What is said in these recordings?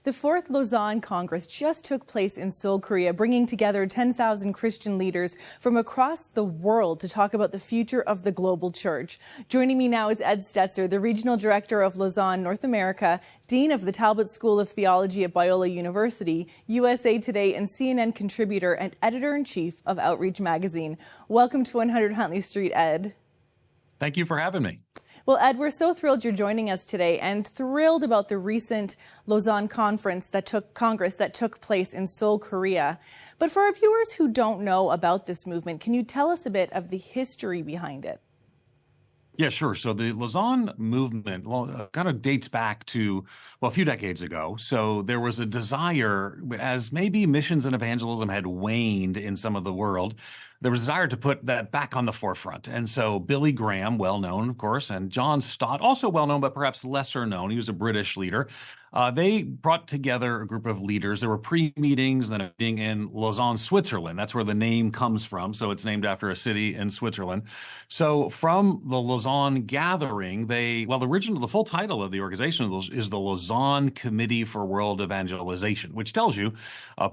The fourth Lausanne Congress just took place in Seoul, Korea, bringing together 10,000 Christian leaders from across the world to talk about the future of the global church. Joining me now is Ed Stetzer, the Regional Director of Lausanne, North America, Dean of the Talbot School of Theology at Biola University, USA Today and CNN contributor and Editor-in-Chief of Outreach Magazine. Welcome to 100 Huntley Street, Ed. Thank you for having me. Well, Ed, we're so thrilled you're joining us today and thrilled about the recent Lausanne Congress that took place in Seoul, Korea. But for our viewers who don't know about this movement, can you tell us a bit of the history behind it? Yeah, sure. So the Lausanne movement kind of dates back to, a few decades ago. So there was a desire, as maybe missions and evangelism had waned in some of the world, there was a desire to put that back on the forefront. And so Billy Graham, well known, of course, and John Stott, also well known, but perhaps lesser known. He was a British leader. They brought together a group of leaders. There were pre-meetings, then a meeting in Lausanne, Switzerland. That's where the name comes from. So it's named after a city in Switzerland. So from the Lausanne gathering, the full title of the organization is the Lausanne Committee for World Evangelization, which tells you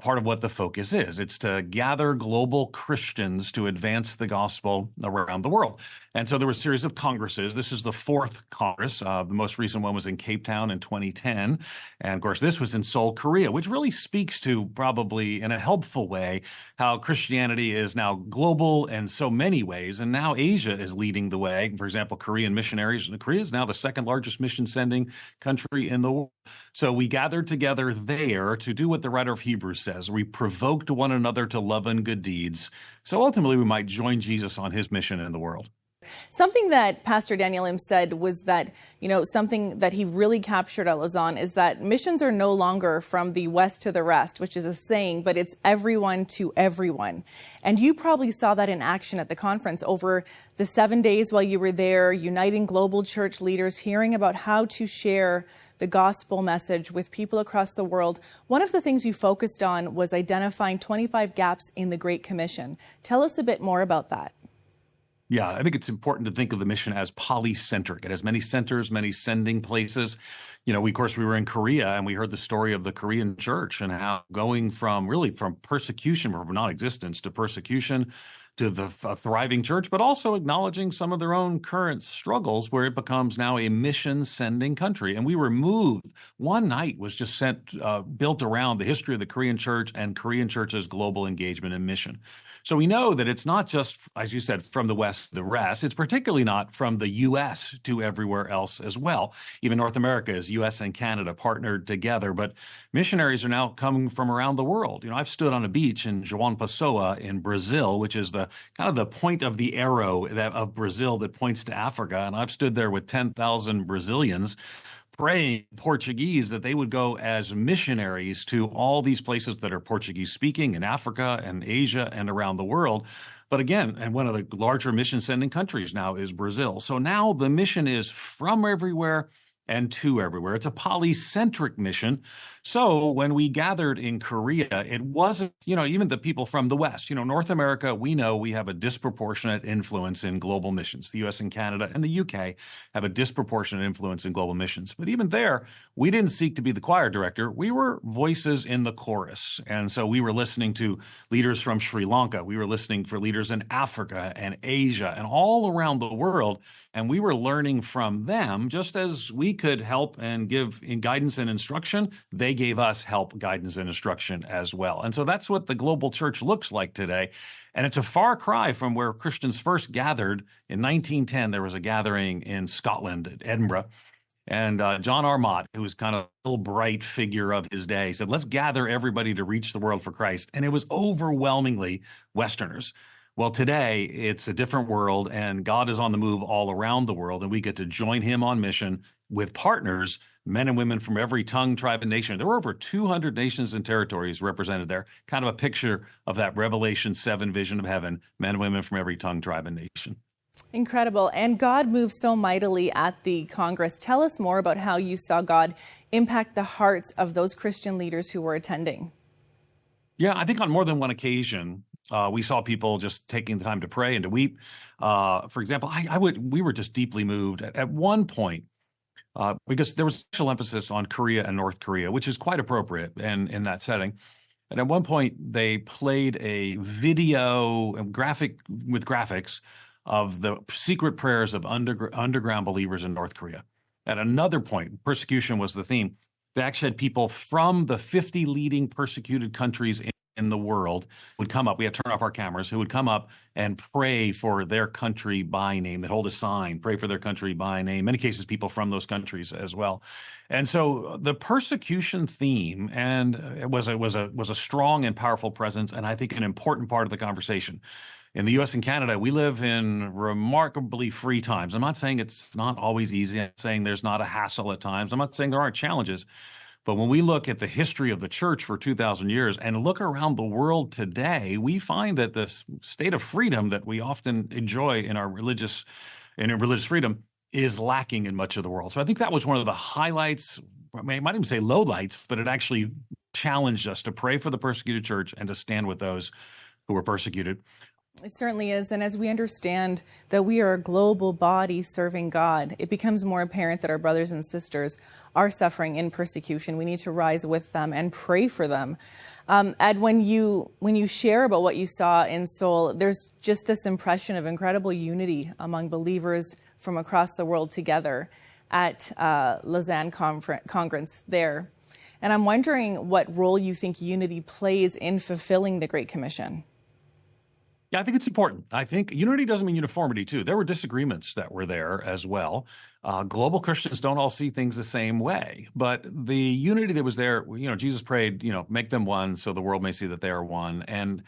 part of what the focus is. It's to gather global Christians to advance the gospel around the world. And so there were a series of congresses. This is the fourth Congress. The most recent one was in Cape Town in 2010. And of course, this was in Seoul, Korea, which really speaks to, probably in a helpful way, how Christianity is now global in so many ways. And now Asia is leading the way. For example, Korean missionaries. Korea is now the second largest mission sending country in the world. So we gathered together there to do what the writer of Hebrews says. We provoked one another to love and good deeds. So ultimately, we might join Jesus on his mission in the world. Something that Pastor Daniel Im said was that, something that he really captured at Lausanne is that missions are no longer from the West to the rest, which is a saying, but it's everyone to everyone. And you probably saw that in action at the conference over the 7 days while you were there, uniting global church leaders, hearing about how to share the gospel message with people across the world. One of the things you focused on was identifying 25 gaps in the Great Commission. Tell us a bit more about that. Yeah, I think it's important to think of the mission as polycentric. It has many centers, many sending places. We were in Korea and we heard the story of the Korean church and how going from persecution, from non-existence to persecution to the thriving church, but also acknowledging some of their own current struggles where it becomes now a mission-sending country. And we were moved. One night was just built around the history of the Korean church and Korean church's global engagement and mission. So we know that it's not just, as you said, from the West to the rest. It's particularly not from the U.S. to everywhere else as well. Even North America is U.S. and Canada partnered together. But missionaries are now coming from around the world. I've stood on a beach in João Pessoa in Brazil, which is the kind of the point of the arrow of Brazil that points to Africa. And I've stood there with 10,000 Brazilians praying Portuguese that they would go as missionaries to all these places that are Portuguese speaking in Africa and Asia and around the world. But again, and one of the larger mission sending countries now is Brazil. So now the mission is from everywhere and to everywhere. It's a polycentric mission. So when we gathered in Korea, it wasn't, even the people from the West. North America, we know we have a disproportionate influence in global missions. The U.S. and Canada and the U.K. have a disproportionate influence in global missions. But even there, we didn't seek to be the choir director. We were voices in the chorus. And so we were listening to leaders from Sri Lanka. We were listening for leaders in Africa and Asia and all around the world. And we were learning from them, just as we could help and give guidance and instruction. They gave us help, guidance, and instruction as well. And so that's what the global church looks like today. And it's a far cry from where Christians first gathered. In 1910, there was a gathering in Scotland, at Edinburgh. And John Armott, who was kind of a little bright figure of his day, said, let's gather everybody to reach the world for Christ. And it was overwhelmingly Westerners. Well, today, it's a different world, and God is on the move all around the world, and we get to join him on mission with partners, men and women from every tongue, tribe, and nation. There were over 200 nations and territories represented there, kind of a picture of that Revelation 7 vision of heaven, men and women from every tongue, tribe, and nation. Incredible. And God moved so mightily at the Congress. Tell us more about how you saw God impact the hearts of those Christian leaders who were attending. Yeah, I think on more than one occasion, we saw people just taking the time to pray and to weep. For example, we were just deeply moved. At one point, because there was special emphasis on Korea and North Korea, which is quite appropriate in that setting. And at one point, they played a video graphics of the secret prayers of underground believers in North Korea. At another point, persecution was the theme. They actually had people from the 50 leading persecuted countries in the world would come up. We had to turn off our cameras, who would come up and pray for their country by name. They'd hold a sign, pray for their country by name. In many cases, people from those countries as well. And so the persecution theme it was a strong and powerful presence, and I think an important part of the conversation. In the U.S. and Canada, we live in remarkably free times. I'm not saying it's not always easy. I'm saying there's not a hassle at times. I'm not saying there aren't challenges. But when we look at the history of the church for 2,000 years and look around the world today, we find that the state of freedom that we often enjoy in religious freedom is lacking in much of the world. So I think that was one of the highlights. I might even say lowlights, but it actually challenged us to pray for the persecuted church and to stand with those who were persecuted. It certainly is. And as we understand that we are a global body serving God, it becomes more apparent that our brothers and sisters are suffering in persecution. We need to rise with them and pray for them. Ed, when you share about what you saw in Seoul, there's just this impression of incredible unity among believers from across the world together at Lausanne Congress there. And I'm wondering what role you think unity plays in fulfilling the Great Commission. Yeah, I think it's important. I think unity doesn't mean uniformity, too. There were disagreements that were there as well. Global Christians don't all see things the same way. But the unity that was there, Jesus prayed, make them one so the world may see that they are one. And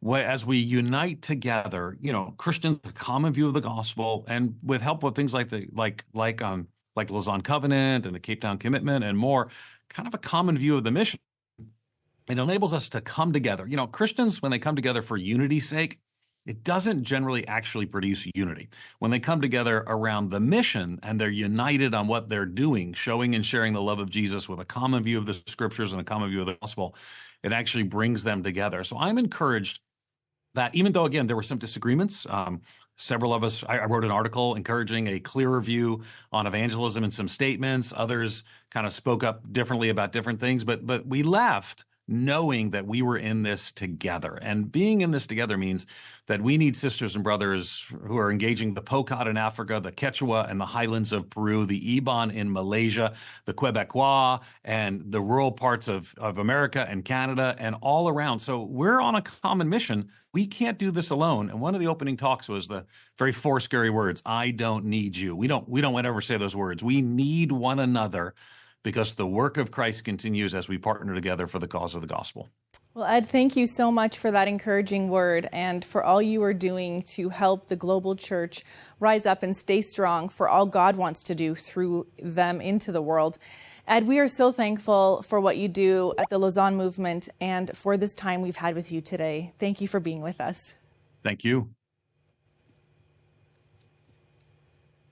as we unite together, Christians, a common view of the gospel, and with help of things like Lausanne Covenant and the Cape Town Commitment and more, kind of a common view of the mission. It enables us to come together. Christians, when they come together for unity's sake, it doesn't generally actually produce unity. When they come together around the mission and they're united on what they're doing, showing and sharing the love of Jesus with a common view of the scriptures and a common view of the gospel, it actually brings them together. So I'm encouraged that even though, again, there were some disagreements, several of us, I wrote an article encouraging a clearer view on evangelism in some statements. Others kind of spoke up differently about different things, but we left knowing that we were in this together. And being in this together means that we need sisters and brothers who are engaging the Pokot in Africa, the Quechua and the highlands of Peru, the Iban in Malaysia, the Quebecois, and the rural parts of America and Canada and all around. So we're on a common mission. We can't do this alone. And one of the opening talks was the very four scary words, I don't need you. We don't ever say those words. We need one another, because the work of Christ continues as we partner together for the cause of the gospel. Well, Ed, thank you so much for that encouraging word and for all you are doing to help the global church rise up and stay strong for all God wants to do through them into the world. Ed, we are so thankful for what you do at the Lausanne movement and for this time we've had with you today. Thank you for being with us. Thank you.